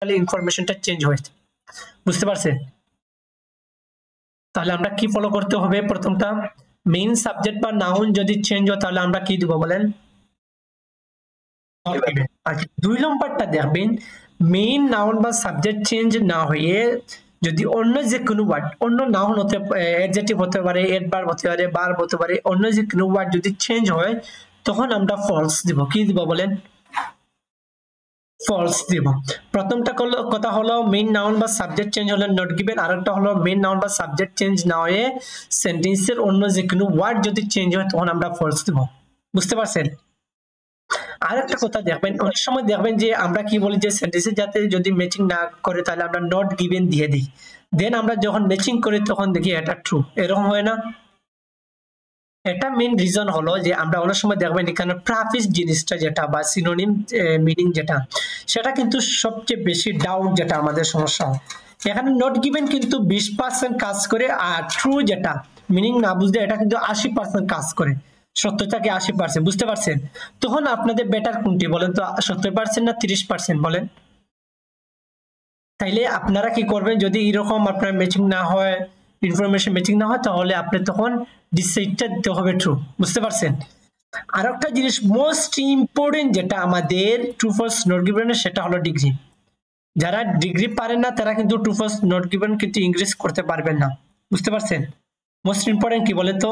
তাহলে ইনফরমেশনটা চেঞ্জ হয়েছে। বুঝতে পারছেন? তাহলে আমরা কি ফলো করতে হবে? প্রথমটা মেইন সাবজেক্ট বা নাউন যদি চেঞ্জ হয় তাহলে আমরা কি দিব বলেন? আচ্ছা, 2 নম্বরটা দেখবেন মেইন নাউন বা সাবজেক্ট চেঞ্জ না হয়ে যদি অন্য যে কোনো ওয়ার্ড, অন্য নাউন হতে অ্যাডজেক্টিভ হতে পারে, অ্যাডভার্ব হতে পারে, ভার্ব হতে পারে, অন্য যে কোনো ওয়ার্ড যদি চেঞ্জ হয় তখন আমরা ফলস দিব। কি দিব বলেন? ফলস দিব। প্রথমটা কথা হলো মেইন নাউন বা সাবজেক্ট চেঞ্জ হলে নট গিভেন, আরেকটা হলো মেইন নাউন বা সাবজেক্ট চেঞ্জ না হয়ে সেন্টেন্সের অন্য যে কোনো ওয়ার্ড যদি চেঞ্জ হয় তখন আমরা ফলস দিব। বুঝতে পারছেন? আরেকটা কথা দেখবেন, অনেক সময় দেখবেন যে আমরা কি বলি যে সেন্টেন্সের যাতে যদি ম্যাচিং না করে তাহলে আমরা নট গিভেন দিয়ে দিই, দেন আমরা যখন ম্যাচিং করি তখন দেখি এটা ট্রু। এরকম হয় না? এটা মেইন রিজন হলো যে আমরা অনেক সময় দেখবেন এখানে প্রাফিক্স জিনিসটা যেটা বা সিনোনিম মিনিং যেটা, সেটা কিন্তু সবচেয়ে বেশি ডাউট যেটা আমাদের সমস্যা হয়। এখানে নট গিভেন কিন্তু 20% কাজ করে, আর ট্রু যেটা মিনিং না বুঝলে এটা কিন্তু 80% কাজ করে, সত্যটাকে 80%। বুঝতে পারছেন? তখন আপনাদের বেটার কোনটি বলেন তো, 70% না 30% বলেন? তাইলে আপনারা কি করবেন যদি এরকম আপনার ম্যাচিং না হয়, ইনফরমেশন ম্যাচিং না হয়, তাহলে আপনি তখন ডিসাইডটা দিতে হবে ট্রু। বুঝতে পারছেন? আর একটা জিনিস মোস্ট ইম্পর্টেন্ট যেটা আমাদের ট্রু ফলস নট গিভেন, সেটা হলো ডিগ্রি। যারা ডিগ্রি পারেন না তারা কিন্তু ট্রু ফলস নট গিভেন কিন্তু ইংলিশ করতে পারবেন না। বুঝতে পারছেন? মোস্ট ইম্পর্টেন্ট কি বলেন তো?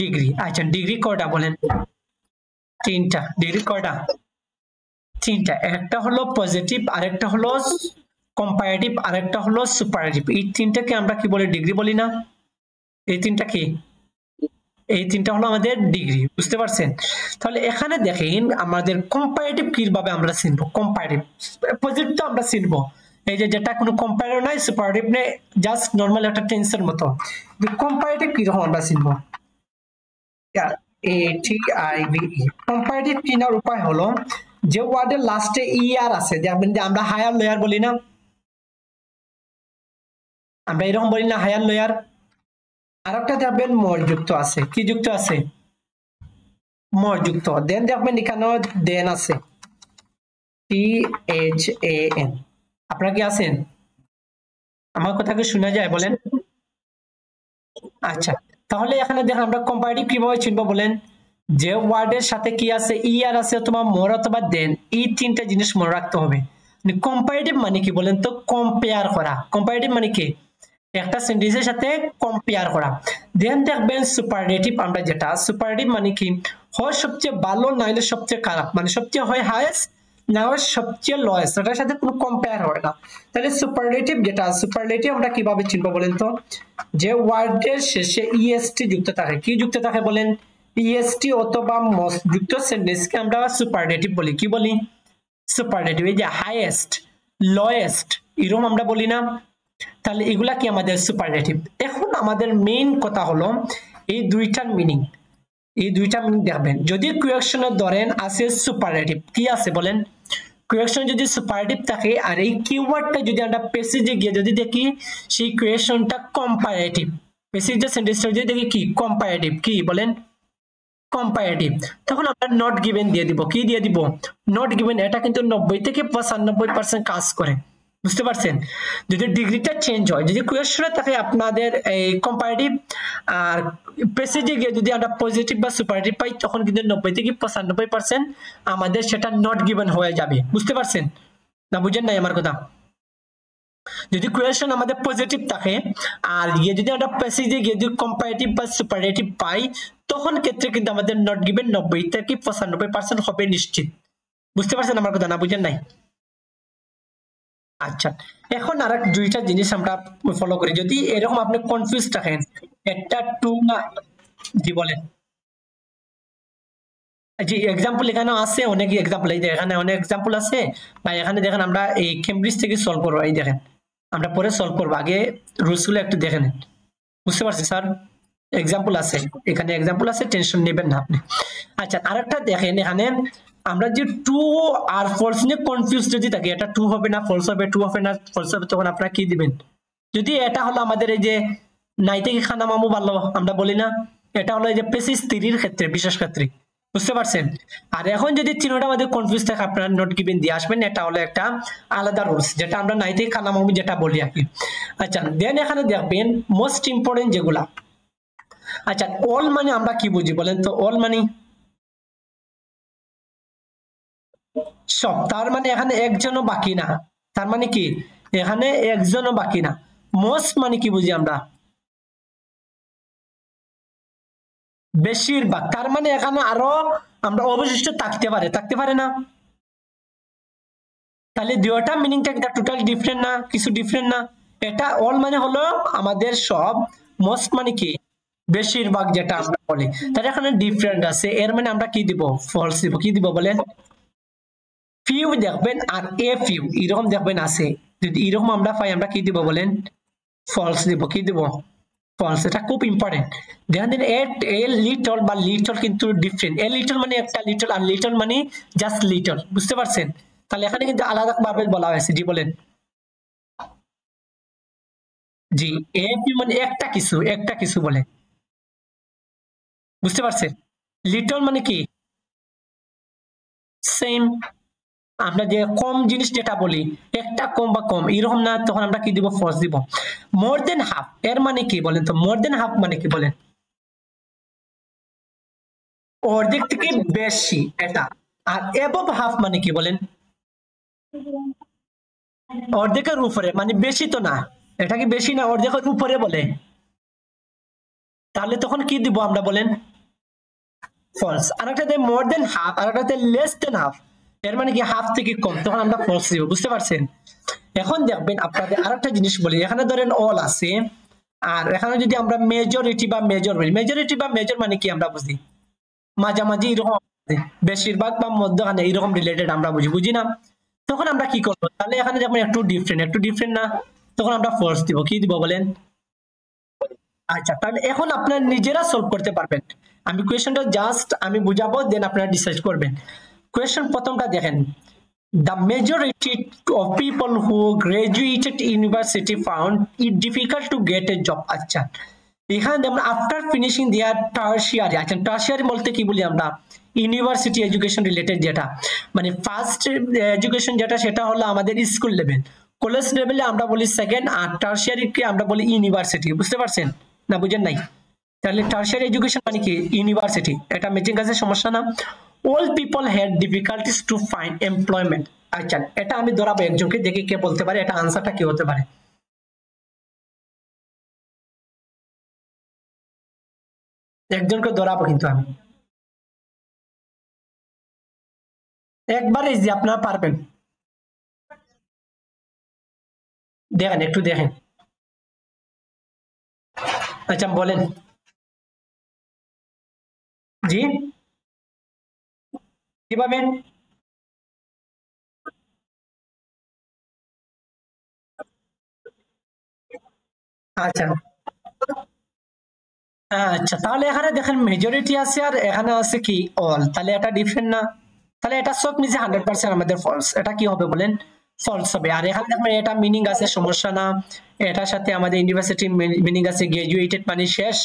ডিগ্রি। আচ্ছা, ডিগ্রি কয়টা বলেন? 3টা। ডিগ্রি কয়টা? 3টা। একটা হলো পজিটিভ, আরেকটা হলো কম্পারেটিভ, আরেকটা হলো সুপারলেটিভ। এই তিনটাকে আমরা কি বলি? ডিগ্রি বলি না? এই তিনটা কি? এই তিনটা হলো আমাদের ডিগ্রি। বুঝতে পারছেন? তাহলে এখানে দেখেন আমাদের কম্পারেটিভ কিভাবে আমরা চিনবো। কম্পারেটিভ পজিটিভ তো আমরা চিনবো, এই যে যেটা কোনো কম্পারেটিভ নাই, সুপারলেটিভ নেই, জাস্ট নরমাল একটা টেন্সের মতো। কম্পারেটিভ কিরকম আমরা চিনবো? কম্পারেটিভ চিনার উপায় হলো যে ওয়ার্ডের লাস্টে ইয়ার আছে, দেখবেন যে আমরা হায়ার লোয়ার বলি না? আমরা এরকম বলি না হায়ার লোয়ার? আরেকটা দেখবেন মর যুক্ত আছে। কি যুক্ত আছে? মর যুক্ত। দেন দেখবেন এখানে দেন আছে, THAN। আপনারা কি আছেন? আমার কথা কি শোনা যায় বলেন? আচ্ছা, তাহলে এখানে দেখেন আমরা কম্পারেটিভ কিভাবে চিনবো বলেন? যে ওয়ার্ডের সাথে কি আছে? ইয়ার আছে অথবা মোর অথবা দেন, এই তিনটা জিনিস মনে রাখতে হবে। কম্পারেটিভ মানে কি বলেন তো? কম্পেয়ার করা। কম্পারেটিভ মানে কি? একটা সেন্টেন্সের সাথে কম্পেয়ার করা। দেন দেখবেন সুপারলেটিভ, আমরা যেটা সুপারলেটিভ মানে কি? হয় সবচেয়ে ভালো, নাইলে সবচেয়ে খারাপ, মানে সবচেয়ে হয় হাইয়েস্ট, না হয় সবচেয়ে লোয়েস্ট, ওটার সাথে কোনো কম্পেয়ার হয় না। তাহলে সুপারলেটিভ যেটা, সুপারলেটিভ আমরা কিভাবে চিনবো বলেন তো? যে ওয়ার্ডের শেষে ইএসটি যুক্ত থাকে। কি যুক্ত থাকে বলেন? ইএসটি অথবা মোস্ট যুক্ত সেন্টেন্সকে আমরা সুপারলেটিভ বলি। কি বলি? সুপারলেটিভ। এই যে হাইয়েস্ট, লোয়েস্ট, এরকম আমরা বলি না? তাহলে এগুলা কি আমাদের সুপারলেটিভ। এখন আমাদের মেইন কথা হলো এই দুইটার মিনিং। এই দুইটা মিনিং দেখবেন, যদি কোয়েকশনে ধরেন আছে সুপারলেটিভ, কি আছে বলেন? কোয়েকশন যদি সুপারলেটিভ থাকে, আর এই কিওয়ার্ডটা যদি আমরা প্যাসেজে গিয়ে যদি দেখি সেই কোয়েকশনটা কম্পারেটিভ, প্যাসেজে সেন্টেন্সটা যদি দেখি কি কম্পারেটিভ, কি বলেন? কম্পারেটিভ, তখন আমরা নট গিভেন দিয়ে দিব। কি দিয়ে দিব? Not given. এটা কিন্তু 90 থেকে 95% কাজ করে। বুঝতে পারছেন? যদি ডিগ্রিটা চেঞ্জ হয়, যদি কোয়েশ্চনে থাকে আপনাদের এই কম্পারেটিভ, আর প্যাসেজে গিয়ে যদি আমরা পজিটিভ বা সুপারলেটিভ পাই, তখন কিন্তু 90 থেকে 95% আমাদের সেটা নট গিভেন হয়ে যাবে। বুঝতে পারছেন না? বুঝেন নাই আমার কথা? যদি কোয়েশ্চন আমাদের পজিটিভ থাকে আর যদি আমরা প্যাসেজে গিয়ে যদি কম্পারেটিভ বা সুপারলেটিভ পাই, তখন ক্ষেত্রে কিন্তু আমাদের নট গিভেন 90 থেকে 95% হবে নিশ্চিত। বুঝতে পারছেন আমার কথা? না বুঝেন নাই? আচ্ছা, এখন আর দুইটা জিনিস আমরা ফলো করি। যদি এরকম আপনি কনফিউজ থাকেন, একটা টু না, জি বলেন। জি, এক্সাম্পল এখানে আছে, অনেক এক্সাম্পল, এই এখানে অনেক এক্সাম্পল আছে। বা এখানে দেখেন আমরা এই কেমব্রিজ থেকে সলভ করবো। এই দেখেন আমরা পরে সলভ করবো, আগে রুলস গুলো একটু দেখে নেন। বুঝতে পারছি স্যার? এক্সাম্পল আছে, এখানে এক্সাম্পল আছে, টেনশন নেবেন না আপনি। আচ্ছা, আরেকটা দেখেন, এখানে আমরা যে ট্রু আর ফলস নিয়ে কনফিউজ যদি থাকি, এটা ট্রু হবে না ফলস হবে, ট্রু হবে না ফলস হবে, তখন আপনারা কি দিবেন? যদি এটা হলো আমাদের এই যে নাই থেকে খানা মামু ভালো আমরা বলি না, এটা হলো এই যে প্রেসিস 3 এর ক্ষেত্রে, বিশেষ ক্ষেত্রে বুঝতে পারছেন? আর এখন যদি চিহ্নটা আমাদের কনফিউজ থাকে আপনারা নট গিভেন দিয়ে আসবেন, এটা হলো একটা আলাদা রুলস যেটা আমরা নাইতে কালাম আমি যেটা বলি আর কি। আচ্ছা দেন এখানে দেখবেন মোস্ট ইম্পর্টেন্ট যেগুলা। আচ্ছা অল মানে আমরা কি বুঝি বলেন তো? অল মানে সব, তার মানে এখানে একজনও বাকি না, তার মানে কি এখানে একজনও বাকি না। মোস্ট মানে কি বুঝি আমরা? বেশিরভাগ, তার মানে এখানে আরো আমরা অবশিষ্ট থাকতে পারে না? তাহলে দুইটা মিনিংটা কি টোটাল ডিফারেন্ট না? কিছু ডিফারেন্ট না? এটা অল মানে হলো আমাদের সব, মোস্ট মানে কি বেশিরভাগ যেটা আমরা বলি, তাহলে এখানে ডিফারেন্ট আছে, এর মানে আমরা কি দিব? ফলস দিব। কি দিব বলেন? ফিউ দেখবেন আর এ ফিউ এরকম দেখবেন আছে, যদি এরকম আমরা পাই আমরা কি দিব বলেন? ফলস দিব। কি দিব? ফলস। এটা খুব ইম্পর্টেন্ট। দেখেন এ লিটল বা লিটল কিন্তু ডিফারেন্ট। এ লিটল মানে একটা লিটল, আর লিটল মানে জাস্ট লিটল। বুঝতে পারছেন? তাহলে এখানে কিন্তু আলাদা ভাবে বলা হয়েছে। জি বলেন। জি, এ ফিউ মানে একটা কিছু, একটা কিছু বলে। বুঝতে পারছেন? লিটল মানে কি সেম। আমরা যে কম জিনিস যেটা বলি একটা কম বা কম এরকম না, তখন আমরা কি দিব? ফলস দিব। মোর দেন হাফ এর মানে কি বলেন তো? মোর দেন হাফ মানে কি বলেন? অর্ধেক থেকে বেশি এটা। আর এবভ হাফ মানে কি বলেন? অর্ধেকের উপরে, মানে বেশি তো না। এটা কি বেশি না? অর্ধেকের উপরে বলে, তাহলে তখন কি দিব আমরা বলেন? ফলস। আর একটা মোর দেন হাফ, আর একটা লেস দেন হাফ, এর মানে কি হাফ থেকে কম, তখন আমরা ফলস দিব। বুঝতে পারছেন? এখন দেখবেন আপনাদের আরেকটা জিনিস বলি, এখানে ধরেন অল আছে, আর এখানে যদি আমরা মেজরিটি বা মেজর বলি, মেজরিটি বা মেজর মানে কি আমরা বুঝি? মাঝামাঝি এরকম, বেশিরভাগ বা মধ্যখানে এরকম রিলেটেড আমরা বুঝি না? তখন আমরা কি করবো? তাহলে এখানে যেমন একটু ডিফারেন্ট না, তখন আমরা ফলস দিব। কি দিব বলেন? আচ্ছা তাহলে এখন আপনারা নিজেরা সলভ করতে পারবেন। আমি কোয়েশ্চনটা জাস্ট আমি বুঝাবো, দেন আপনারা ডিসাইড করবেন। কোয়েশ্চন প্রথমটা দেখেন, the majority of people who graduated university found it difficult to get a job। আচ্ছা এখানে যেমন আফটার ফিনিশিং দেয়ার টার্সিয়ারি, আচ্ছা টার্সিয়ারি বলতে কি বলি আমরা? ইউনিভার্সিটি এডুকেশন রিলেটেড যেটা, মানে ফার্স্ট এডুকেশন যেটা সেটা হলো আমাদের স্কুল লেভেল, কলেজ লেভেলে আমরা বলি সেকেন্ড, আর টার্সিয়ারিকে আমরা বলি ইউনিভার্সিটি। বুঝতে পারছেন না? বুঝেন নাই? তাহলে টার্সিয়ারি এডুকেশন মানে কি? ইউনিভার্সিটি। এটা ম্যাচিং কাছে সমস্যা না? All people had difficulties to find employment. আচ্ছা এটা আমি ধরাবো একজনকে, দেখি কে বলতে পারে এটা আনসারটা কি হতে পারে। একজনকে ধরাবো কিন্তু আমি, একবারে যে আপনারা পারবেন। দেখেন একটু দেখেন। আচ্ছা বলেন। জি, কিভাবে? আচ্ছা আচ্ছা, তাহলে এখানে দেখেন মেজরিটি আছে আর এখানে আছে কি অল, তাহলে এটা ডিফারেন্ট না? তাহলে এটা সব মিশে 100% আমাদের ফলস। এটা কি হবে বলেন? ফলস হবে। আর এখানে দেখেন এটা মিনিং আছে, সমস্যা না? এটার সাথে আমাদের ইউনিভার্সিটি মিনিং আছে, গ্রাজুয়েটেড মানে শেষ,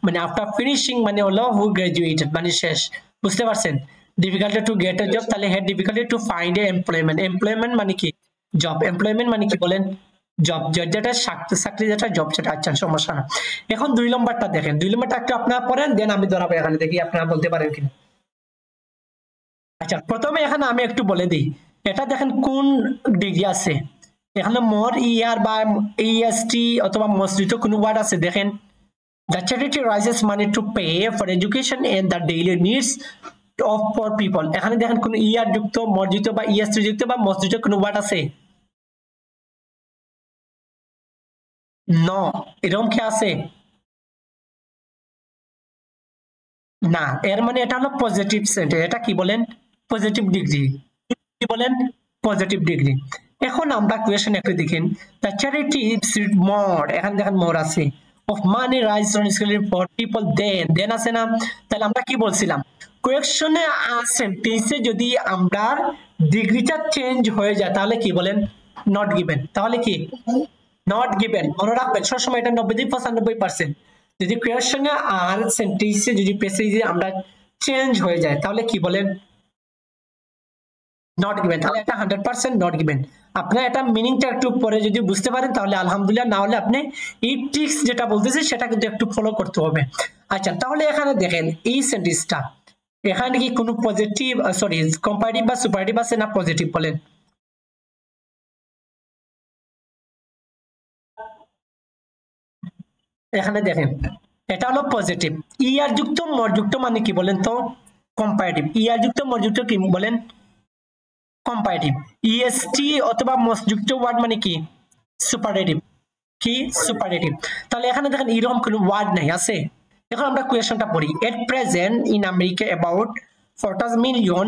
মানে আফটার ফিনিশিং মানে হলো হু গ্রাজুয়েটেড মানে শেষ। বুঝতে পারছেন? Difficulty to get a job, তাহলে had difficulty to find a employment. Employment মানে কি? জব। এমপ্লয়মেন্ট মানে কি বলেন? জব। যেটা চাকরি, যেটা জব সেটা। আচ্ছা সমস্যা না। এখন 2 নম্বরটা দেখেন, 2 নম্বরটা একটু আপনারা পড়েন, দেন আমি ধরাবো এখানে, দেখি আপনারা বলতে পারেন কিনা। আচ্ছা প্রথমে এখানে আমি একটু বলে দিই, এটা দেখেন কোন ডিগ্রি আছে। এখানে মোর ইয়ার বা ইএসটি অথবা মসজিদ কোনো ওয়ার্ড আছে দেখেন। The charity raises money to pay for education and the daily needs of poor people। এখানে দেখেন কোন ইয়ার যুক্ত, মসজিদ বা ইএসটি যুক্ত বা মসজিদ কোনো ওয়ার্ড আছে? নো, এরকম কি আছে? না, এর মানে এটা হলো পজিটিভ সেন্টেন্স। এটা কি বলেন? Positive degree. কি বলেন? Positive degree. এখন আমরা কোয়েশ্চন একটু দেখেন, দ্য চ্যারিটি ইজ মোর, এখানে দেখেন মোর আছে, of money rise on school for people, then আছে না? তাহলে আমরা কি বলছিলাম? কোয়েশ্চনে সেন্টেন্সে যদি আমরা ডিগ্রিটা চেঞ্জ হয়ে যায় তাহলে কি বলেন? Not given. তাহলে কি নট গিভেন? মনে রাখবেন সবসময় এটা 90 থেকে 95%। যদি কোয়েশ্চনে আর সেন্টেন্সে যদি প্যাসেজে আমরা চেঞ্জ হয়ে যায় তাহলে কি বলেন নট গিভেন তাহলে এটা 100% নট গিভেন আপনারা এটা মিনিংটা একটু পরে যদি বুঝতে পারেন তাহলে আলহামদুলিল্লাহ না হলে আপনি এই ট্রিক্স যেটা বলতেছি সেটা কিন্তু একটু ফলো করতে হবে আচ্ছা তাহলে এখানে দেখেন এই সেন্টেন্সটা এখানে কি কোনো পজিটিভ সরি কম্পারেটিভ বা সুপারলেটিভ আছে না পজিটিভ বলেন এখানে দেখেন এটা হলো পজিটিভ ইয়ার যুক্ত মর যুক্ত মানে কি বলেন তো কম্পারেটিভ ইয়ার যুক্ত মর যুক্ত কি বলেন কম্পারেটিভ ইএসটি অথবা মস যুক্ত ওয়ার্ড মানে কি সুপারলেটিভ কি সুপারলেটিভ তাহলে এখানে দেখেন এরকম কোনো ওয়ার্ড নাই আছে এখন আমরা কোয়েশ্চনটা পড়ি at present in America about 40 million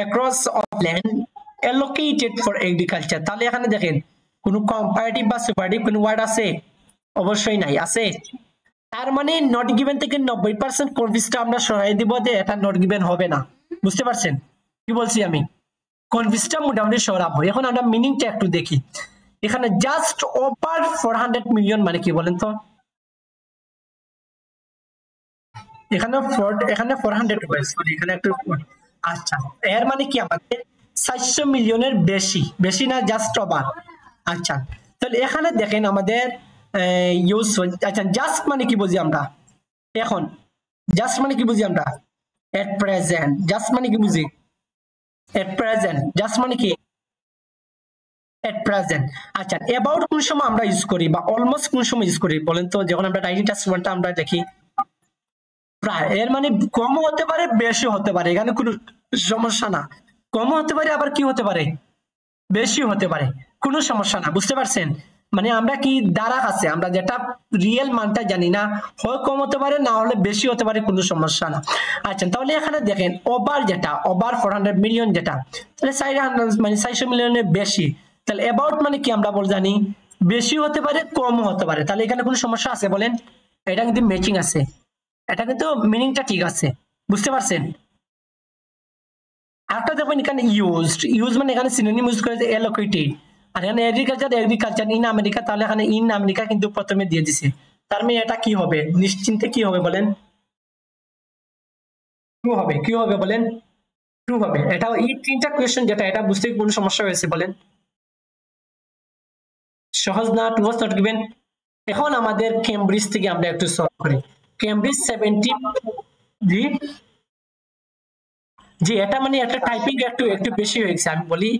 across of land allocated for agriculture তাহলে এখানে দেখেন কোনো কম্পারেটিভ বা সুপারলেটিভ কোনো ওয়ার্ড আছে অবশ্যই নাই আছে তার মানে নট গিভেন থেকে 90% কনফিউজটা আমরা সরাই দিব যে এটা নট গিভেন হবে না বুঝতে পারছেন কি বলছি আমি কনফিউজটা মোটামুটি সরাবো এখন আমরা মিনিংটা একটু দেখি এখানে জাস্ট ওভার 400 মিলিয়ন মানে কি বলেন তো এখানে 400 সরি এখানে একটু আচ্ছা এর মানে কি আমাদের 400 মিলিয়নের বেশি বেশি না জাস্ট ওভার আচ্ছা তাহলে এখানে দেখেন আমাদের ইউজ আচ্ছা জাস্ট মানে কি বুঝি আমরা এখন জাস্ট মানে কি বুঝি আমরা এট প্রেজেন্ট জাস্ট মানে কি বুঝি এট প্রেজেন্ট জাস্ট মানে কি এট প্রেজেন্ট আচ্ছা অ্যাবাউট কোন সময় আমরা ইউজ করি বা অলমোস্ট কোন সময় ইউজ করি বলেন তো যখন আমরা রাইটিং টাস্কটা আমরা দেখি প্রায় এর মানে কম হতে পারে বেশি হতে পারে এখানে কোনো সমস্যা না কম হতে পারে আবার কি হতে পারে বেশি হতে পারে কোনো সমস্যা না বুঝতে পারছেন মানে আমরা কি দ্বারা আছে আমরা যেটা রিয়েল মানটা জানি না হয় কম হতে পারে না হলে বেশি হতে পারে কোনো সমস্যা না আচ্ছা তাহলে এখানে দেখেন ওভার যেটা ওভার 400 মিলিয়ন যেটা তাহলে 400 মানে 400 মিলিয়নের বেশি তাহলে অ্যাবাউট মানে কি আমরা বল জানি বেশি হতে পারে কম হতে পারে তাহলে এখানে কোনো সমস্যা আছে বলেন এটা কিন্তু ম্যাচিং আছে এটা কিন্তু মিনিংটা ঠিক আছে বুঝতে পারছেন আরেকটা দেখবেন এখানে ইউজ মানে এখানে সিনোনিম ইউজ করেছে অ্যালোকেটেড আর এখানে এগ্রিকালচার ইন আমেরিকা তাহলে এখানে ইন আমেরিকা কিন্তু প্রথমে দিয়ে দিছে তার মানে এটা কি হবে নিশ্চিন্তে কি হবে বলেন কি হবে বলেন ট্রু হবে এটা এই তিনটা কোয়েশ্চেন যেটা এটা বুঝতে কোনো সমস্যা হয়েছে বলেন সহজ না টু ওয়াজ নট গিভেন এখন আমাদের কেমব্রিজ থেকে আমরা একটু সলভ করি কেমব্রিজ 70 জি জি এটা মানে একটা টাইপিং একটু বেশি হয়ে গেছে আমি বলি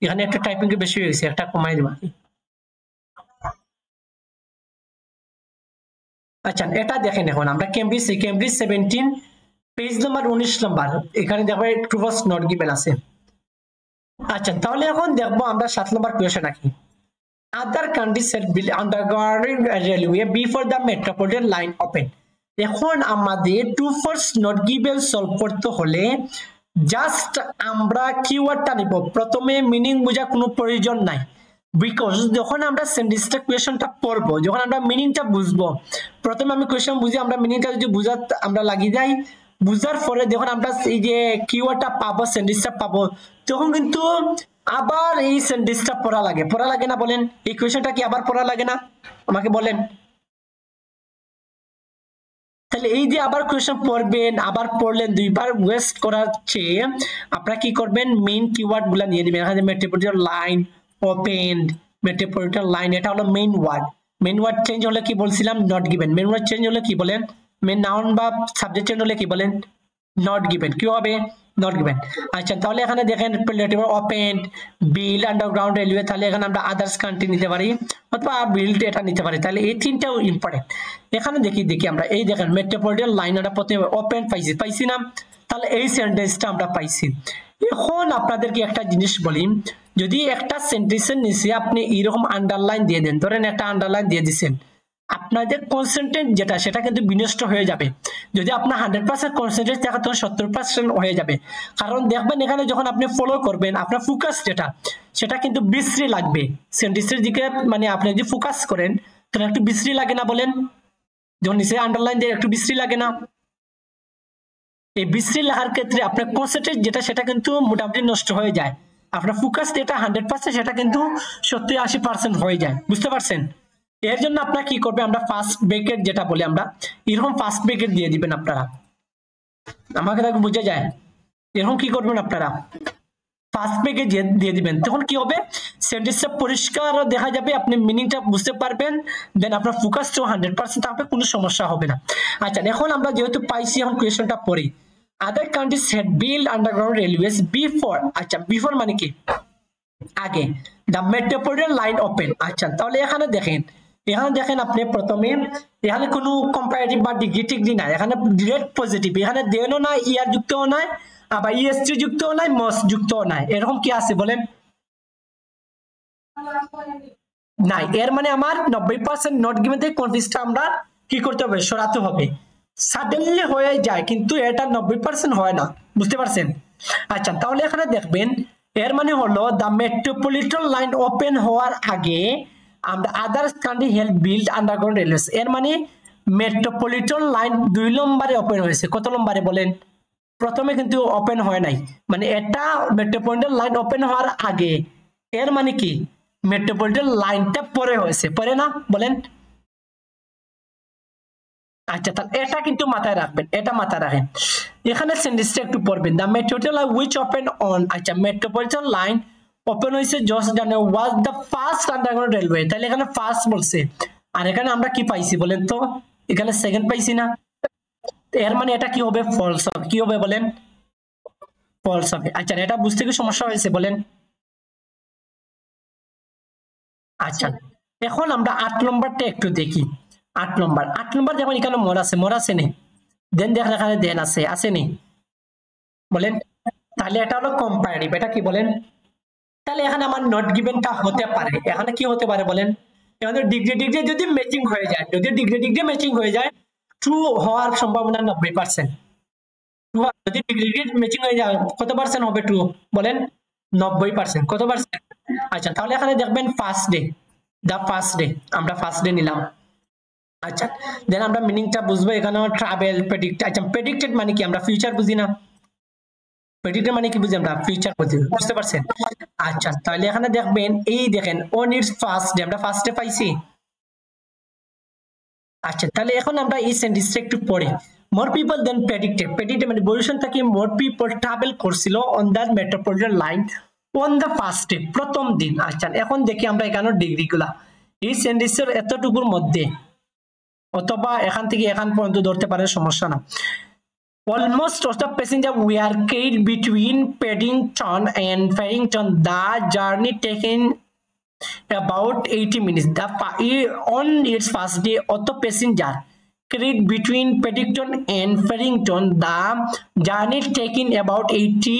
এখানে একটা টাইপিং বেশি হয়ে গেছে একটা কমাই দেব আচ্ছা এটা দেখেন এখন আমরা কেমব্রিজ 17 পেজ নাম্বার 19 নাম্বার এখানে দেখো ট্রু ওয়াজ নট গিভেন আছে আচ্ছা তাহলে এখন দেখবো আমরা 7 নাম্বার কোয়েশ্চন রাখি other countries had built underground railway before the metropolitan line opened এখন আমাদের to first not given solve করতে হলে জাস্ট আমরা কিওয়ার্ডটা নিব প্রথমে মিনিং বোঝা কোনো প্রয়োজন নাই বিকজ যখন আমরা সেন্টেন্সটা কোয়েশ্চনটা পড়বো যখন আমরা মিনিংটা বুঝবো প্রথমে আমি কোয়েশ্চন বুঝি আমরা মিনিংটা যদি বুঝা আমরা লাগিয়ে যাই বুঝার পরে যখন আমরা এই যে কিওয়ার্ডটা পাবো সেন্টেন্সটা পাবো তখন কিন্তু আবার এই সেন্টেন্সটা পড়া লাগে না বলেন এই কোয়েশ্চনটা কি আবার পড়া লাগে না আমাকে বলেন তাহলে এই যে আবার কোয়েশ্চন পড়বেন আবার পড়লেন দুইবার ওয়েস্ট করার চেয়ে আপনারা কি করবেন মেইন কিওয়ার্ড গুলা নিয়ে নেবেন এখানে metropolitan line opened metropolitan line এটা হলো মেইন ওয়ার্ড চেঞ্জ হলে কি বলছিলাম not given main word change হলে কি বলেন মেইন নাউন বা সাবজেক্ট চেঞ্জ হলে কি বলেন নট গিভেন কি হবে নট গিভেন আচ্ছা তাহলে এখানে দেখেন ওপেন বিল্ড আন্ডারগ্রাউন্ড রেলওয়ে তাহলে এখানে আমরা আদার্স কান্ট্রি নিতে পারি অথবা বিল্ড এটা নিতে পারি তাহলে এই তিনটাও ইম্পর্টেন্ট এখানে দেখি আমরা এই দেখেন মেট্রোপলিটন লাইন এটা প্রথমে ওপেন পাইছি না তাহলে এই সেন্টেন্সটা আমরা পাইছি এখন আপনাদেরকে একটা জিনিস বলি যদি একটা সেন্টেন্সের নিচে আপনি এরকম আন্ডারলাইন দিয়ে দেন ধরেন একটা আন্ডারলাইন দিয়ে দিচ্ছেন আপনাদের কনসেন্ট্রেট যেটা সেটা কিন্তু বিনষ্ট হয়ে যাবে যদি আপনার 100% কনসেন্ট্রেট থাকে তখন 70% হয়ে যাবে কারণ দেখবেন এখানে যখন আপনি ফলো করবেন আপনার ফোকাস যেটা সেটা কিন্তু বিশ্রী লাগবে সেন্টেন্সের দিকে মানে আপনি যদি ফোকাস করেন তাহলে একটু বিশ্রী লাগে না বলেন যখন নিচে আন্ডারলাইন দিয়ে একটু বিশ্রী লাগে না এই বিশ্রী লাগার ক্ষেত্রে আপনার কনসেন্ট্রেট যেটা সেটা কিন্তু মোটামুটি নষ্ট হয়ে যায় আপনার ফোকাস যেটা 100% সেটা কিন্তু 70-80% হয়ে যায় বুঝতে পারছেন এর জন্য আপনারা কি করবে আমরা ফার্স্ট ব্রেকেট যেটা বলি আমরা এরকম ফার্স্ট ব্রেকেট দিয়ে দিবেন আপনারা আমাকে তাকে বুঝে যায়। এরকম কি করবেন আপনারা, ফার্স্ট পেজে দিয়ে দিবেন, তখন কি হবে সেন্টেন্সটা পরিষ্কার দেখা যাবে, আপনি মিনিংটা বুঝতে পারবেন, দেন আপনার ফোকাসটাও 100% থাকবে, কোনো সমস্যা হবে না। আচ্ছা এখন আমরা যেহেতু পাইছি, এখন কোয়েশ্চনটা পড়ি। Other countries had build underground railways before. আচ্ছা বিফোর মানে কি, আগে। The metropolitan line open. আচ্ছা তাহলে এখানে দেখেন আপনি প্রথমে এখানে কোনো কম্পারেটিভ বা ডিগ্রি টিগ্রি নাই, এখানে ডিরেক্ট পজিটিভ, এখানে দেনও নাই, ইয়ার যুক্তও নাই, আবার ইএসটি যুক্তও নাই, মস যুক্তও নাই, এরকম কি আছে বলেন? নাই। এর মানে আমার 90% নট গিভেন থেকে কনফিউজটা আমরা কি করতে হবে, সরাতে হবে। সাডেনলি হয়ে যায় কিন্তু এটা 90% হয় না, বুঝতে পারছেন? আচ্ছা তাহলে এখানে দেখবেন এর মানে হলো দ্য মেট্রোপলিটন লাইন ওপেন হওয়ার আগে আমরা others country help build underground railways. এর মানে মেট্রোপলিটন লাইন 2 নম্বরে ওপেন হয়েছে, কত নম্বরে বলেন? প্রথমে কিন্তু ওপেন হয় নাই, মানে এটা মেট্রোপলিটন লাইন ওপেন হওয়ার আগে। এর মানে কি মেট্রোপলিটন লাইনটা পরে হয়েছে, পরে না বলেন? আচ্ছা তাহলে এটা কিন্তু মাথায় রাখবেন, এটা মাথায় রাখেন। এখানে সেন্টেন্সটা একটু পড়বেন, the metropolitan line which open on. আচ্ছা মেট্রোপলিটন লাইন ওপেন হয়েছে জর্জ জানে was the first underground railway, তাহলে এখানে ফার্স্ট বলছে, আর এখানে আমরা কি পাইছি বলেন তো? এখানে সেকেন্ড পাইছি না, এর মানে এটা কি হবে, ফলস হবে। কি হবে বলেন? ফলস হবে। আচ্ছা এটা বুঝতে কি সমস্যা হয়েছে বলেন? আচ্ছা এখন আমরা 8 নম্বরটা একটু দেখি। 8 নম্বর যেমন এখানে মোর আছে নে, দেন দেখেন এখানে দেন আছে নি বলেন? তাহলে এটা হলো কম্পারেটিভ, এটা কি বলেন? তাহলে এখানে আমার নট গিভেনটা হতে পারে, এখানে কি হতে পারে বলেন? এখানে ডিগ্রি যদি ম্যাচিং হয়ে যায়, যদি ডিগ্রি ম্যাচিং হয়ে যায়, ট্রু হওয়ার সম্ভাবনা 90%। যদি ডিগ্রি ম্যাচিং হয়ে যায় কত পার্সেন্ট হবে ট্রু বলেন? 90%। কত পার্সেন্ট? আচ্ছা তাহলে এখানে দেখবেন first day, the first day, আমরা ফার্স্ট ডে নিলাম। আচ্ছা দেন আমরা মিনিংটা বুঝবো, এখানে ট্রাভেল প্রেডিক্ট। আচ্ছা প্রেডিক্টেড মানে কি, আমরা ফিউচার বুঝি না? প্রেডিক্টেড মানে কি বুঝি আমরা? ফিউচার বুঝি, বুঝতে পারছেন? আচ্ছা তাহলে এখানে দেখবেন, এই দেখেন অন ইটস ফার্স্ট ডে, আমরা ফার্স্ট ডে পাইছি। আচ্ছা তাহলে এখন আমরা এই সেন্টেন্সটা একটু পড়ি। মোর পিপল দেন প্রেডিক্টেড মানে ভবিষ্যৎ থেকে মোর পিপল ট্রাভেল করছিল on the metropolitan line on the first day, প্রথম দিন। আচ্ছা এখন দেখি আমরা এখানে ডিগ্রি গুলা এই সেন্টেন্সের এতটুকুর মধ্যে, অথবা এখান থেকে এখান পর্যন্ত ধরতে পারে, সমস্যা না। Almost of the passenger were carried between Paddington and Farrington. The journey taken about 80 minutes. On its first day, auto passenger carried between Paddington and Farrington. The journey taken about 80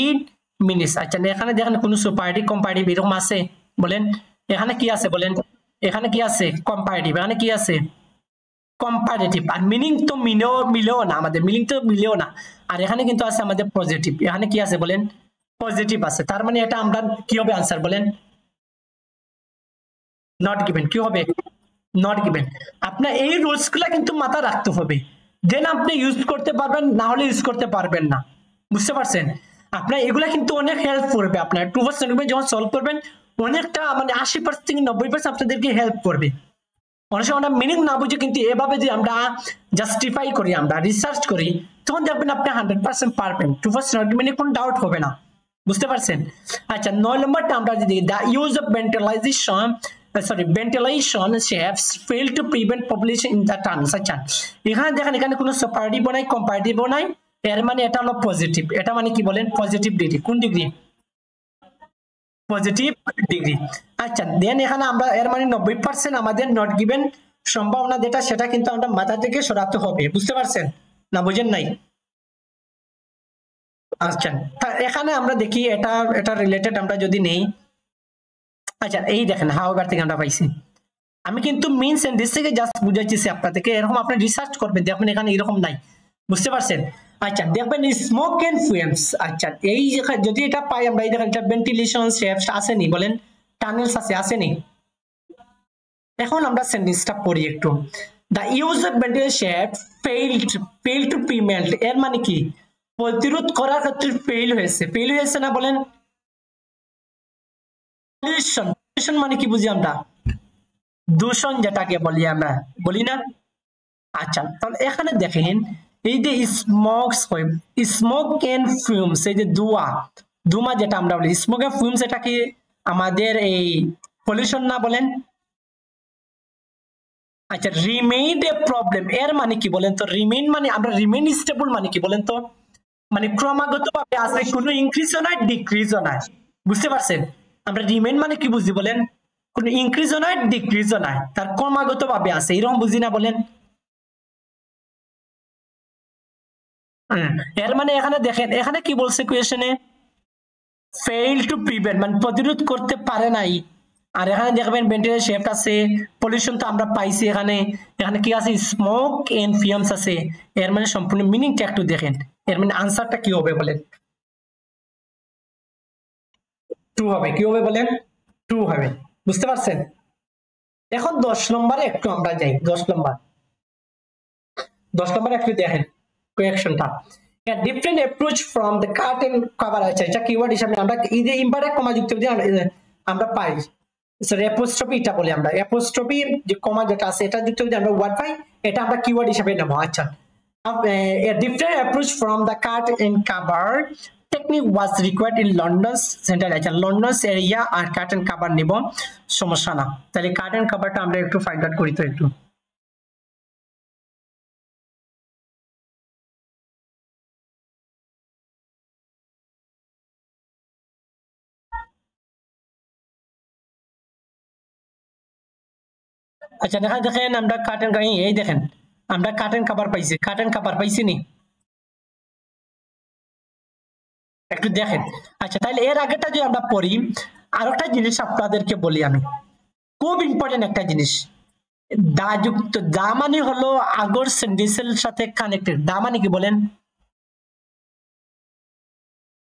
minutes. আচ্ছা এখানে দেখেন কোন সুপারটিভ comparative এরকম আছে বলেন? এখানে কি আছে বলেন? এখানে কি আছে? কম্পারেটিভ। এখানে কি আছে? কম্পারেটিভ। আর মিনিং তো মিলেও না, আমাদের মিনিং তো মিলেও না। আর এখানে কিন্তু আছে আমাদের পজিটিভ। এখানে কি আছে বলেন? পজিটিভ আছে। তার মানে এটা আমরা কি হবে আনসার বলেন? Not given. কি হবে? Not given. আপনার এই রুলস গুলা কিন্তু মাথায় রাখতে হবে, দেন আপনি ইউজ করতে পারবেন, না হলে ইউজ করতে পারবেন না, বুঝতে পারছেন? আপনার এগুলা কিন্তু অনেক হেল্প করবে, আপনার 2% যখন সলভ করবেন অনেকটা মানে 80% থেকে 90% আপনাদেরকে হেল্প করবে। অনেক সময় আমরা মিনিং না বুঝে কিন্তু এভাবে যে আমরা জাস্টিফাই করি, আমরা রিসার্চ করি, তখন দেখবেন আপনি 100% পারবেন, 2% মানে কোনো ডাউট হবে না, বুঝতে পারছেন? আচ্ছা 9 নম্বরটা আমরা যদি the use of ventilation shapes fail to prevent population in the terms. আচ্ছা এখানে দেখেন এখানে কোনো সুপারটিভ নাই, কম্পারেটিভ নাই, এর মানে এটা হলো পজিটিভ। এটা মানে কি বলেন? Positive degree. কোন ডিগ্রি? Positive degree. আচ্ছা দেন এখানে আমরা এর মানে 90% আমাদের নট গিভেন সম্ভাবনা যেটা, সেটা কিন্তু আমরা মাথা থেকে সরাতে হবে, বুঝতে পারছেন না? বুঝেন নাই? আচ্ছা এখানে আমরা দেখি এটা রিলেটেড আমরা যদি নেই। আচ্ছা এই দেখেন হাওয়ার থেকে আমরা পাইছি। আমি কিন্তু মেইন সেন্টেন্স থেকে জাস্ট বুঝাইছি আপনাদেরকে, এরকম আপনি রিসার্চ করবেন, দেখবেন এখানে এরকম নাই, বুঝতে পারছেন? আচ্ছা দেখবেন স্মোক এন্ড ফুয়েমস। আচ্ছা এই যদি এটা পাই আমরা, এই দেখেন এটা ভেন্টিলেশন শেপস আসেনি বলেন? টানেলস আসেনি? এখন আমরা সেন্টেন্সটা পড়ি একটু। The use of ventilation shape fail to prevent, এর মানে কি? প্রতিরোধ করার ক্ষেত্রে ফেল হয়েছে না বলেন? পলিউশন মানে কি বুঝি আমরা? দূষণ যেটাকে বলি আমরা, বলি না? আচ্ছা তাহলে এখানে দেখেন এই যে স্মোক এন্ড ফিউমস, এই যে ধোঁয়া যেটা আমরা বলি স্মোক এন্ড ফিউমস, এটা কি আমাদের এই পলিউশন না বলেন? আচ্ছা, রিমেইন এ প্রবলেম এর মানে কি বলেন তো? রিমেইন মানে আমরা রিমেইন স্টেবল মানে কি বলেন তো? মানে ক্রমাগতভাবে আছে, কোনো ইনক্রিজও নাই ডিক্রিজও নাই। বুঝতে পারছেন? আমরা রিমেইন মানে কি বুঝি বলেন? কোনো ইনক্রিজও নাই ডিক্রিজও নাই, তার ক্রমাগতভাবে আছে, এরকম বুঝি না বলেন? এর মানে এখানে দেখেন, এখানে কি বলছে কোয়েশনে? ফেইল টু প্রিভেন্ট মানে প্রতিরোধ করতে পারে নাই। আর এখানে দেখবেন ভেন্টিলেশন শেফট আছে, পলিউশন তো আমরা পাইছি এখানে। এখানে কি আছে? স্মোক এন্ড ফিউমস আছে। এর মানে সম্পূর্ণ মিনিংটা একটু দেখেন, এর মানে আনসারটা কি হবে বলেন? টু হবে। কি হবে বলেন? টু হবে। বুঝতে পারছেন? এখন 10 নম্বরে একটু আমরা যাই। 10 নম্বরে একটু দেখেন কোয়েকশনটা। Different approach from the cut and cover. আচ্ছা, এটা কিওয়ার্ড হিসাবে আমরা এই যে ইম্পারেক্ট কমা যুক্ত দিয়ে আমরা পাই। সরি, অ্যাপোস্ট্রফি এটা বলি আমরা। অ্যাপোস্ট্রফি যে কমা যেটা আছে এটা যুক্ত দিয়ে আমরা ওয়ার্ড পাই, এটা আমরা কিওয়ার্ড হিসাবে নেব। আচ্ছা, a different approach from the cut and cover technique was required in London's central area. London's area R cut and cover নিব, সমস্যা না। তাহলে cut and coverটা আমরা একটু ফাইন্ড আউট করি তো একটু। আচ্ছা, দেখেন আমরা কাট এন্ড এই দেখেন আমরা কাট এন্ড কভার পাইছি নি? একটু দেখেন। আচ্ছা, তাহলে এর আগেটা যদি আমরা পড়ি, আর একটা জিনিস আপনাদেরকে বলি আমি, খুব ইম্পর্টেন্ট একটা জিনিস। দা যুক্ত, দা মানে হলো আগর সেন্টেন্সের সাথে কানেক্টেড। দা মানে কি বলেন?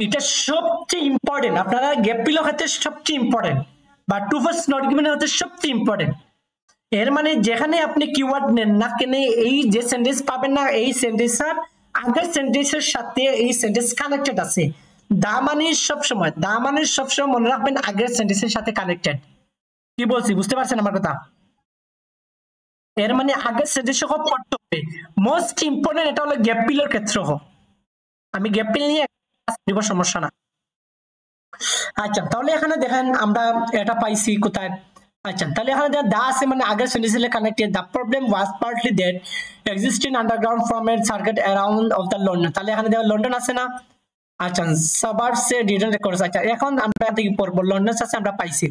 এটা সবচেয়ে ইম্পর্টেন্ট, আপনারা গ্যাপ ফিল ক্ষেত্রে সবচেয়ে ইম্পর্টেন্ট, বা টু ফার্স্ট নট গিভেন ক্ষেত্রে সবচেয়ে ইম্পর্টেন্ট। এর মানে যেখানে আপনি কিওয়ার্ড নেন না কেন, এই যে সেন্টেন্স পাবেন না, এই সেন্টেন্সের আগের সেন্টেন্সের সাথে এই সেন্টেন্স কানেক্টেড আছে। দা মানে সবসময়, মনে রাখবেন আগের সেন্টেন্সের সাথে কানেক্টেড। কি বলছি বুঝতে পারছেন আমার কথা? এর মানে আগের সেন্টেন্স সহ পড়তে হবে। মোস্ট ইম্পর্টেন্ট এটা হলো গ্যাপ ফিলের ক্ষেত্রে হোক। আমি গ্যাপ ফিল নিয়ে দিব, সমস্যা না। আচ্ছা, তাহলে এখানে দেখেন আমরা এটা পাইছি কোথায়? আচ্ছা, তাহলে এখানে দা আছে মানে আগের সেন্টেন্সের connected. The problem was partly that existing underground from a circuit around of the London. তাহলে এখানে দেখো লন্ডন আছে না? আচ্ছা, সাবার্বসে ডিটেইল রেকর্ডস। আচ্ছা, এখন আমরা থেকে পড়ব। লন্ডন আছে আমরা পাইছি।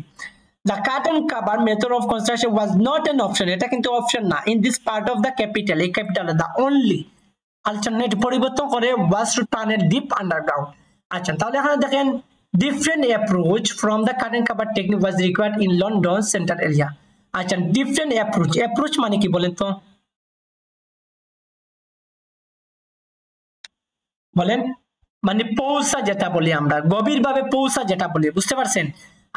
The cut and cover method of construction was not an option. এটা কিন্তু অপশন না। In this part of the capital, এই ক্যাপিটালে the only alternate পরিবর্তন করে was to turn it deep underground. আচ্ছা, তাহলে এখানে দেখেন different approach from the cut and cover technique was required in London central area. আচ্ছা, different approach মানে কি বলেন তো? বলেন মানে পৌঁছা যেটা বলি আমরা, গভীরভাবে পৌঁছা যেটা বলি, বুঝতে পারছেন?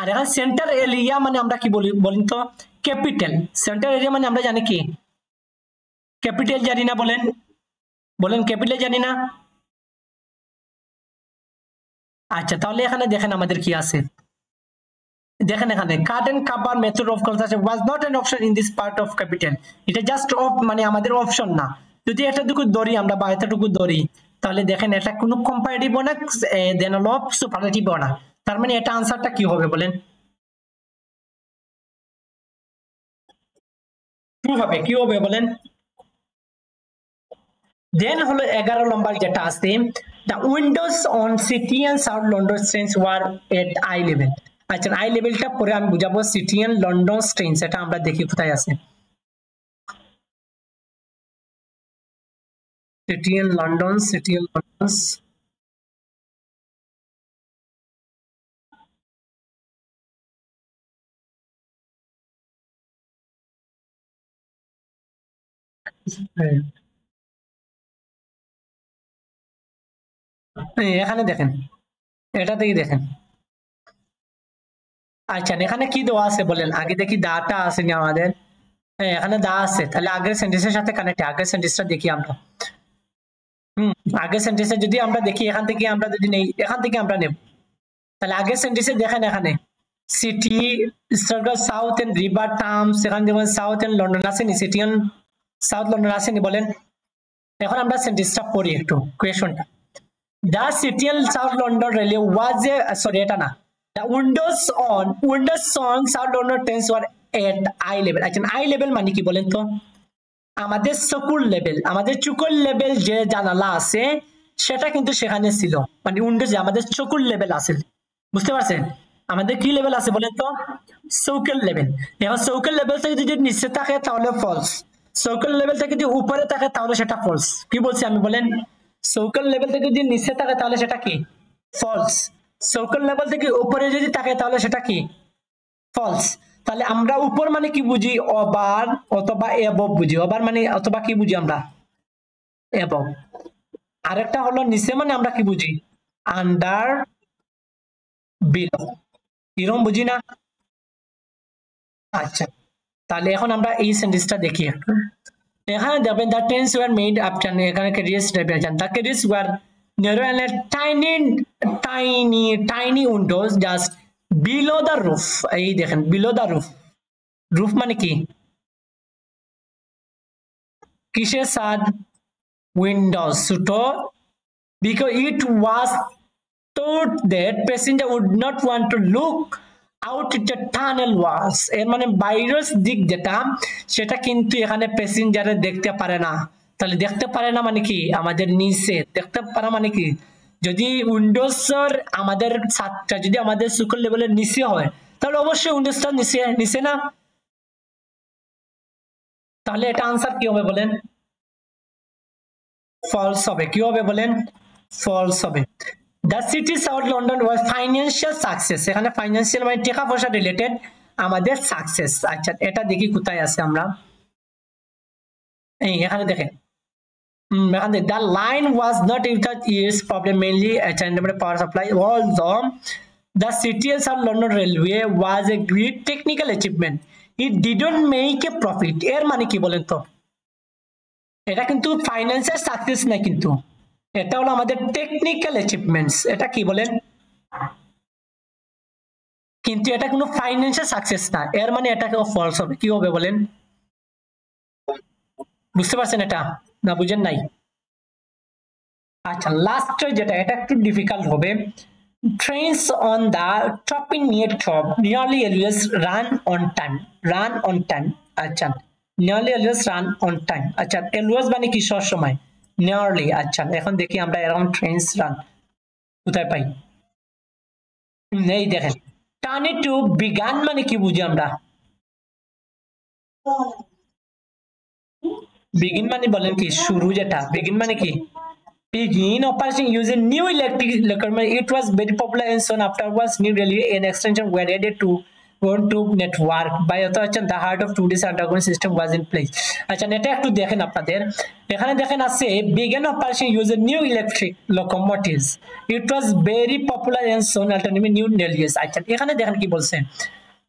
আর এখানে সেন্টার এরিয়া মানে আমরা কি বলি বলেন তো? ক্যাপিটাল। সেন্টার এরিয়া মানে আমরা জানি কি? ক্যাপিটাল জানি না? বলেন বলেন ক্যাপিটাল জানি না? আচ্ছা, তাহলে এখানে দেখেন আমাদের কি আছে। দেখেন এখানে cut and cover method of construction was not an option in this part of capital. এটা জাস্ট অফ মানে আমাদের অপশন না। যদি এতটুকু ধরি আমরা বা এতটুকু ধরি, তাহলে দেখেন এটা কোনো কম্পারেটিভ না, দেন হলো সুপারলেটিভ না। তার মানে এটা আনসারটা কি হবে বলেন? টু হবে। কি হবে বলেন? দেন হলো 11 নম্বর যেটা আছে, the windows on city and south london trains were at eye level. আচ্ছা, আই লেভেলটা পরে আমি বুঝাবো। সিটি এন্ড লন্ডন ট্রেন, এটা আমরা দেখি কোথায় আছে। সিটি এন্ড লন্ডন, এখানে দেখেন, এটা থেকে দেখেন। আচ্ছা, এখানে কি দেওয়া আছে বলেন? আগে দেখি দাটা আছে না আমাদের। হ্যাঁ, এখানে দা আছে, তাহলে আগের সেন্টেন্সের সাথে কানেক্ট। আগের সেন্টেন্সটা দেখি আমরা। আগের সেন্টেন্সে যদি আমরা দেখি, এখান থেকে আমরা যদি নেই, এখান থেকে আমরা নেব। তাহলে আগের সেন্টেন্সে দেখেন এখানে city south end river terms, এখানে দেখবেন সাউথ এন্ড লন্ডন আসেনি? সিটি এন্ড সাউথ লন্ডন আসেনি বলেন? এখন আমরা সেন্টেন্সটা পড়ি একটু কোয়েশনটা The City and South London Railway was a sorry এটা না the windows on South London trains were at eye level আচ্ছা eye level মানে কি বলেন তো আমাদের চকুর লেভেল যে জানালা আছে সেটা কিন্তু সেখানে ছিল মানে উইন্ডোজ আমাদের চকুর লেভেল আছে বুঝতে পারছেন আমাদের কি লেভেল আছে বলেন তো চৌকের লেভেল এখন চৌকের লেভেল থেকে যদি নিচে থাকে তাহলে ফলস চৌকের লেভেল থেকে যদি উপরে থাকে তাহলে সেটা ফলস কি বলছি আমি বলেন চৌকের লেভেল থেকে যদি নিচে থাকে তাহলে সেটা কি ফলস চৌকের লেভেল থেকে উপরে যদি থাকে তাহলে সেটা কি ফলস তাহলে আমরা উপর মানে কি বুঝি ওভার অথবা এবভ বুঝি ওভার মানে অথবা কি বুঝি আমরা এবভ আরেকটা হলো নিচে মানে আমরা কি বুঝি আন্ডার বিলো এরকম বুঝি না আচ্ছা তাহলে এখন আমরা এই সেন্টেন্সটা দেখি একটু এখানে দেখবেন the trains were made after এখানে ক্যারিয়ার্স টাইপের আছেন the carriers were narrow and tiny windows just below the roof এই দেখেন below the roof মানে কি কিসের ছাদ উইন্ডোজ ছোট because it was thought that passenger would not want to look out at the tunnel walls এর মানে বাইরের দিক যেটা সেটা কিন্তু এখানে প্যাসেঞ্জারে দেখতে পারে না তাহলে দেখতে পারে না মানে কি আমাদের নিচে দেখতে পারে মানে কি যদি উইন্ডোজের আমাদের ছাদটা যদি আমাদের চোখের লেভেলের নিচে হয় তাহলে অবশ্যই উইন্ডোজটা নিচে না তাহলে এটা आंसर কি হবে বলেন ফলস হবে কি হবে বলেন ফলস হবে The city South London was financial success এখানে ফাইনান্সিয়াল মানে টাকা পয়সা রিলেটেড আমাদের সাকসেস আচ্ছা এটা দেখি কোথায় আছে আমরা এই এখানে দেখেন এখানে the line was not without its problem mainly a power supply although the city South London railway was a great technical achievement it didn't make a profit এর মানে কি বলেন তো এটা কিন্তু ফাইনান্সিয়াল সাকসেস না কিন্তু এটা হলো আমাদের টেকনিক্যাল অ্যাচিভমেন্টস এটা কি বলেন কিন্তু এটা কোনো ফাইনান্সিয়াল সাকসেস না এর মানে এটা কেউ ফলস হবে কি হবে বলেন বুঝতে পারছেন এটা না বুঝেন নাই আচ্ছা লাস্ট যেটা এটা একটু ডিফিকাল্ট হবে trains on the top in near top nearly always run on time আচ্ছা nearly always run on time আচ্ছা always মানে কি সব সময় nearly আচ্ছা এখন দেখি আমরা এরকম ট্রেনস রান কোথায় পাই নেই দেখেন turn it to began মানে কি বুঝি আমরা begin মানে বলেন কি শুরু যেটা begin মানে কি begin operation using new electric locomotive it was very popular and soon afterwards new railway and extension were added to network by author the heart of today's underground system was in place আচ্ছা এটা একটু দেখেন আপনাদের এখানে দেখেন আছে began operation using new electric locomotives it was very popular and soon alternative new railways আচ্ছা এখানে দেখেন কি বলছে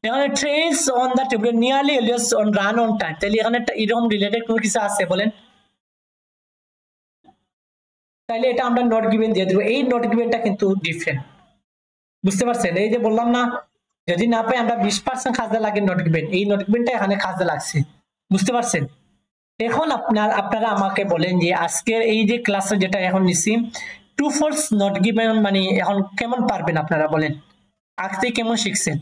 এখানে trains on the table nearly always on run on time তাহলে এখানে এরকম রিলেটেড কোন কিছু আছে বলেন তাহলে এটা আমরা নট গিভেন দিয়ে দেব এই নট গিভেনটা কিন্তু ডিফারেন্ট বুঝতে পারছেন এই যে বললাম না যদি না পাই আমরা 20% খাজা লাগে নট গিভেন এই নট গিভেনটা এখানে খাজা লাগছে বুঝতে পারছেন এখন আপনারা আমাকে বলেন যে আজকের এই যে ক্লাসে যেটা এখন নিছি টু ফলস নট গিভেন মানে এখন কেমন পারবেন আপনারা বলেন আজকে কেমন শিখছেন